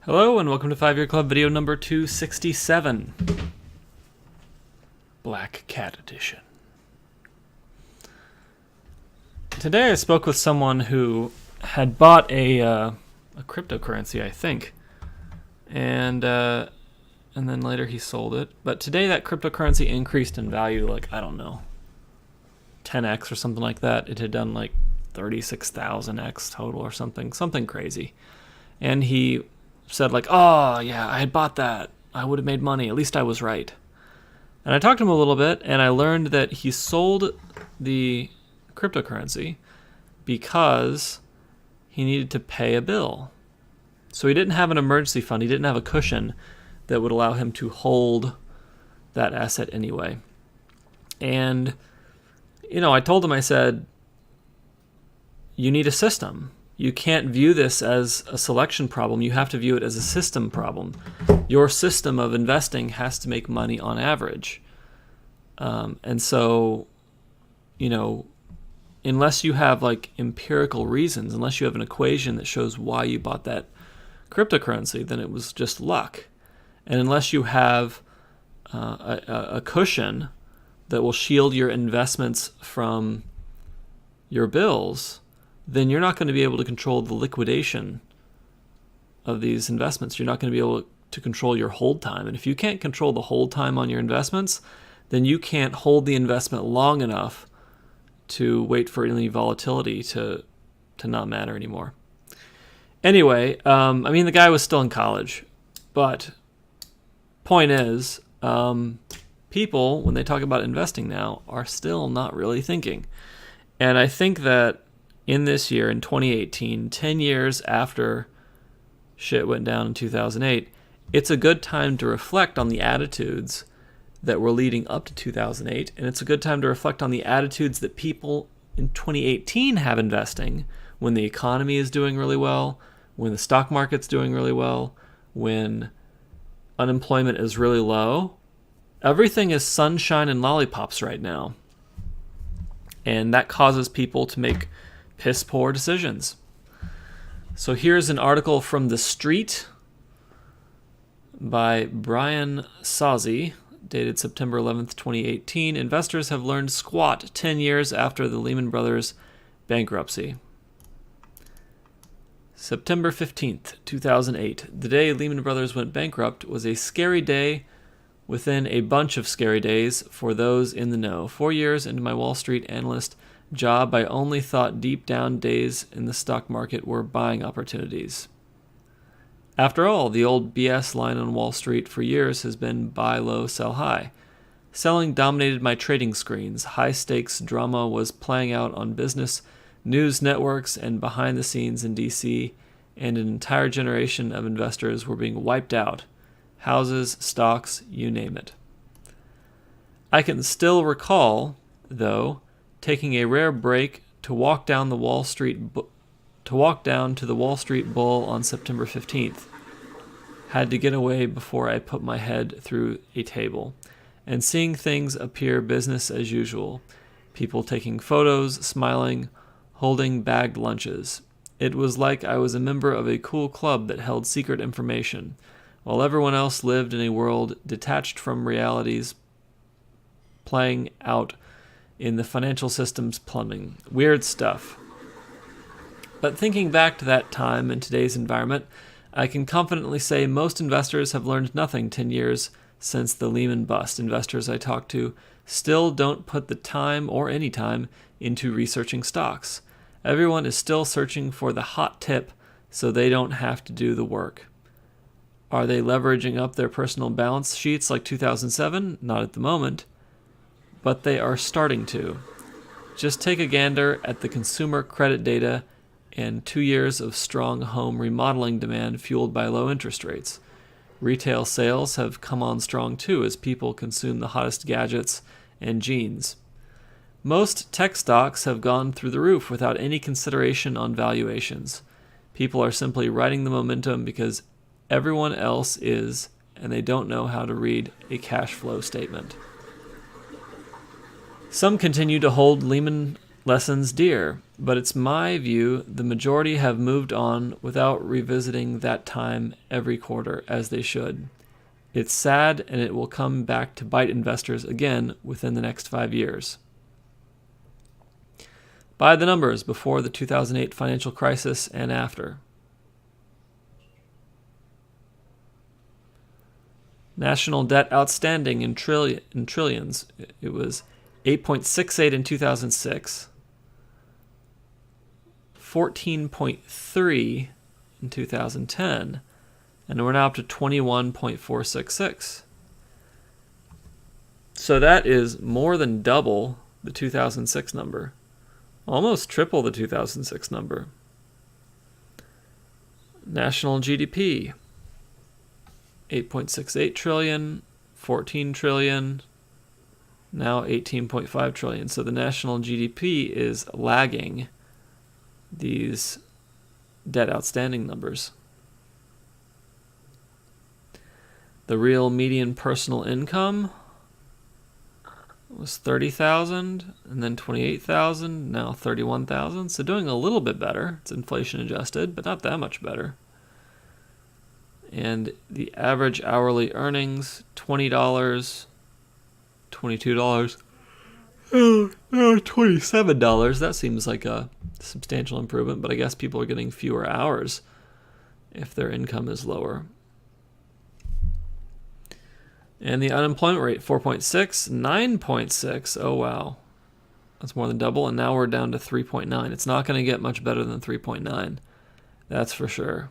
Hello and welcome to 5-Year Club video number 267. Black Cat Edition. Today I spoke with someone who had bought a cryptocurrency, I think, and then later he sold it. But today that cryptocurrency increased in value, like, I don't know, 10x or something like that. It had done like 36,000x total or something crazy. And he said like, oh yeah, I had bought that. I would have made money. At least I was right. And I talked to him a little bit, and I learned that he sold the cryptocurrency because he needed to pay a bill. So he didn't have an emergency fund. He didn't have a cushion that would allow him to hold that asset anyway. And, I told him, I said, you need a system. You can't view this as a selection problem. You have to view it as a system problem. Your system of investing has to make money on average. And so, unless you have like empirical reasons, unless you have an equation that shows why you bought that cryptocurrency, then it was just luck. And unless you have a cushion that will shield your investments from your bills, then you're not going to be able to control the liquidation of these investments. You're not going to be able to control your hold time. And if you can't control the hold time on your investments, then you can't hold the investment long enough to wait for any volatility to not matter anymore. Anyway, the guy was still in college. But point is, people, when they talk about investing now, are still not really thinking. And I think that in this year, in 2018, 10 years after shit went down in 2008, it's a good time to reflect on the attitudes that were leading up to 2008, and it's a good time to reflect on the attitudes that people in 2018 have investing when the economy is doing really well, when the stock market's doing really well, when unemployment is really low. Everything is sunshine and lollipops right now, and that causes people to make piss poor decisions. So here's an article from The Street by Brian Sozzi, dated September 11th, 2018. Investors have learned squat 10 years after the Lehman Brothers bankruptcy. September 15th, 2008. The day Lehman Brothers went bankrupt was a scary day within a bunch of scary days for those in the know. 4 years into my Wall Street analyst job, I only thought deep down days in the stock market were buying opportunities. After all, the old BS line on Wall Street for years has been buy low, sell high. Selling dominated my trading screens. High-stakes drama was playing out on business, news networks, and behind the scenes in D.C., and an entire generation of investors were being wiped out. Houses, stocks, you name it. I can still recall, though, taking a rare break to walk down to the Wall Street Bull on September 15th. Had to get away before I put my head through a table, and seeing things appear business as usual. People taking photos, smiling, holding bagged lunches. It was like I was a member of a cool club that held secret information, while everyone else lived in a world detached from realities playing out in the financial system's plumbing. Weird stuff. But thinking back to that time in today's environment, I can confidently say most investors have learned nothing 10 years since the Lehman bust. Investors I talk to still don't put the time or any time into researching stocks. Everyone is still searching for the hot tip so they don't have to do the work. Are they leveraging up their personal balance sheets like 2007? Not at the moment. But they are starting to. Just take a gander at the consumer credit data and 2 years of strong home remodeling demand fueled by low interest rates. Retail sales have come on strong too as people consume the hottest gadgets and jeans. Most tech stocks have gone through the roof without any consideration on valuations. People are simply riding the momentum because everyone else is, and they don't know how to read a cash flow statement. Some continue to hold Lehman Lessons dear, but it's my view the majority have moved on without revisiting that time every quarter as they should. It's sad, and it will come back to bite investors again within the next 5 years. By the numbers before the 2008 financial crisis and after. National debt outstanding in trillions. It was 8.68 in 2006, 14.3 in 2010, and we're now up to 21.466. So that is more than double the 2006 number, almost triple the 2006 number. National GDP, 8.68 trillion, 14 trillion, now 18.5 trillion. So the national GDP is lagging these debt outstanding numbers. The real median personal income was 30,000 and then 28,000, now 31,000. So doing a little bit better. It's inflation adjusted, but not that much better. And the average hourly earnings, $20, $22, $27. That seems like a substantial improvement, but I guess people are getting fewer hours if their income is lower. And the unemployment rate, 4.6, 9.6. Oh, wow. That's more than double, and now we're down to 3.9. It's not going to get much better than 3.9. That's for sure.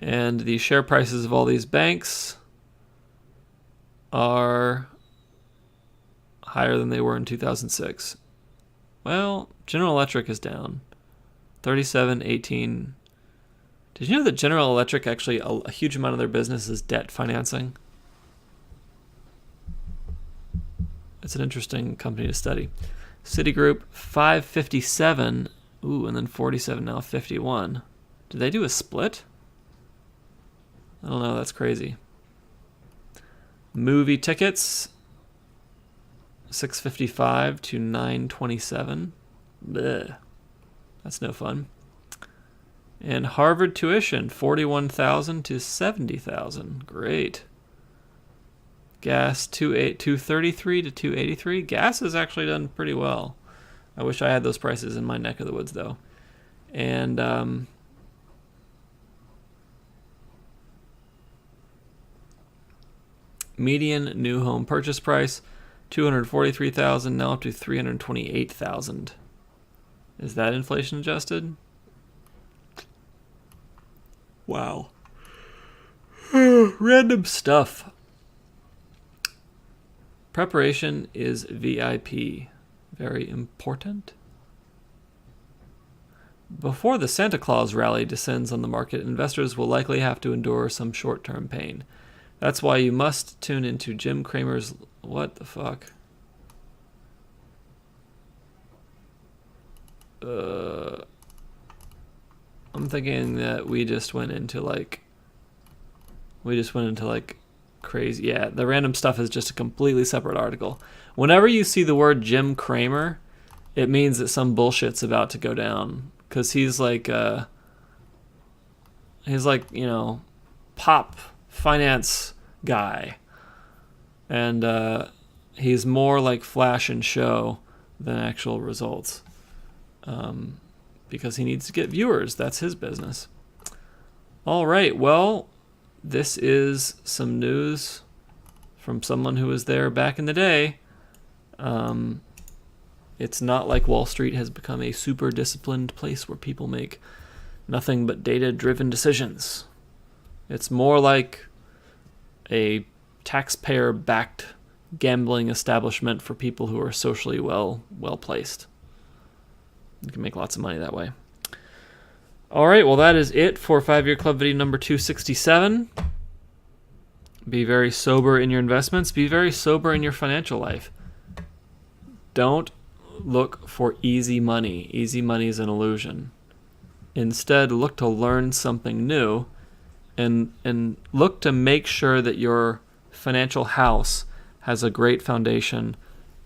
And the share prices of all these banks are higher than they were in 2006. Well, General Electric is down 37.18. Did you know that General Electric actually a huge amount of their business is debt financing? It's an interesting company to study. Citigroup 557, and then 47, now 51. Did they do a split? I don't know, that's crazy. Movie tickets, 655 to 927. Blech. That's no fun. And Harvard tuition, 41,000 to 70,000. Great. Gas, 233 to 283. Gas has actually done pretty well. I wish I had those prices in my neck of the woods, though. And median new home purchase price, 243,000, now up to 328,000. Is that inflation adjusted? Wow. Random stuff. Preparation is VIP. Very important. Before the Santa Claus rally descends on the market, investors will likely have to endure some short-term pain. That's why you must tune into Jim Cramer's... What the fuck? I'm thinking that we just went into crazy. Yeah, the random stuff is just a completely separate article. Whenever you see the word Jim Cramer, it means that some bullshit's about to go down. Because he's like, pop finance guy. And he's more like flash and show than actual results. Because he needs to get viewers. That's his business. All right, well, this is some news from someone who was there back in the day. It's not like Wall Street has become a super disciplined place where people make nothing but data-driven decisions. It's more like a taxpayer-backed gambling establishment for people who are socially well-placed. You can make lots of money that way. All right, well, that is it for 5-Year Club video number 267. Be very sober in your investments. Be very sober in your financial life. Don't look for easy money. Easy money is an illusion. Instead, look to learn something new and look to make sure that your financial house has a great foundation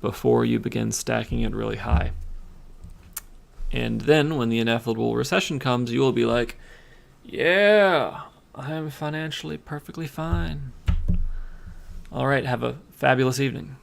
before you begin stacking it really high. And then when the inevitable recession comes, you will be like, yeah, I am financially perfectly fine. All right, have a fabulous evening.